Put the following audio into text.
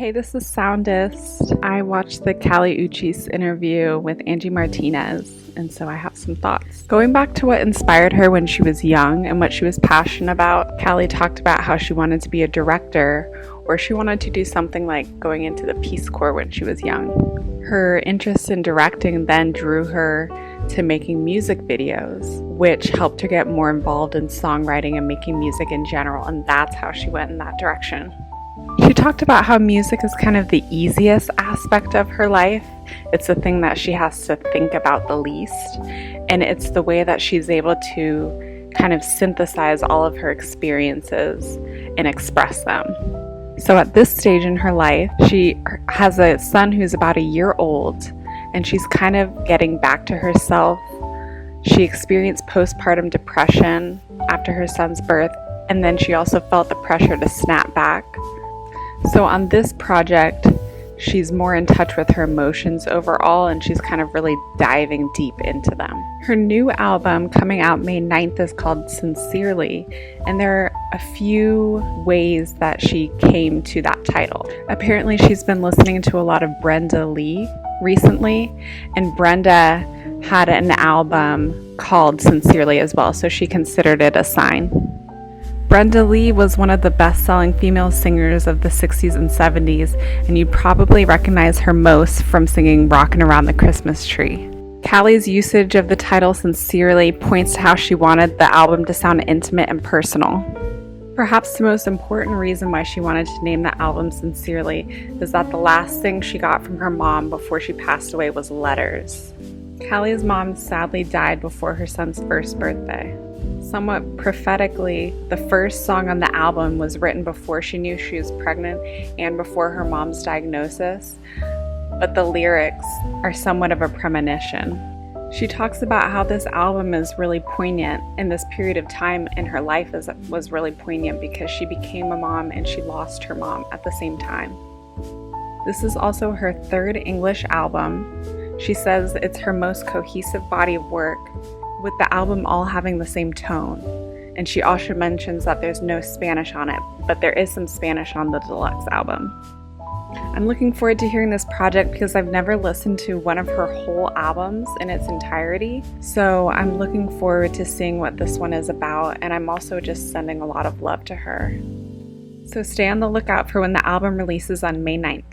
Hey, this is Soundist. I watched the Callie Uchis interview with Angie Martinez, and so I have some thoughts. Going back to what inspired her when she was young and what she was passionate about, Callie talked about how she wanted to be a director, or she wanted to do something like going into the Peace Corps when she was young. Her interest in directing then drew her to making music videos, which helped her get more involved in songwriting and making music in general, and that's how she went in that direction. She talked about how music is kind of the easiest aspect of her life. It's the thing that she has to think about the least, and it's the way that she's able to kind of synthesize all of her experiences and express them. So at this stage in her life, she has a son who's about a year old, and she's kind of getting back to herself. She experienced postpartum depression after her son's birth, and then she also felt the pressure to snap back. So on this project, she's more in touch with her emotions overall, and she's kind of really diving deep into them. Her new album coming out May 9th is called Sincerely, and there are a few ways that she came to that title. Apparently she's been listening to a lot of Brenda Lee recently, and Brenda had an album called Sincerely as well, so she considered it a sign. Brenda Lee was one of the best-selling female singers of the 60s and 70s, and you'd probably recognize her most from singing Rockin' Around the Christmas Tree. Callie's usage of the title Sincerely points to how she wanted the album to sound intimate and personal. Perhaps the most important reason why she wanted to name the album Sincerely is that the last thing she got from her mom before she passed away was letters. Callie's mom sadly died before her son's first birthday. Somewhat prophetically, the first song on the album was written before she knew she was pregnant and before her mom's diagnosis, but the lyrics are somewhat of a premonition. She talks about how this album is really poignant, and this period of time in her life was really poignant because she became a mom and she lost her mom at the same time. This is also her third English album. She says it's her most cohesive body of work, with the album all having the same tone. And she also mentions that there's no Spanish on it, but there is some Spanish on the deluxe album. I'm looking forward to hearing this project because I've never listened to one of her whole albums in its entirety. So I'm looking forward to seeing what this one is about, and I'm also just sending a lot of love to her. So stay on the lookout for when the album releases on May 9th.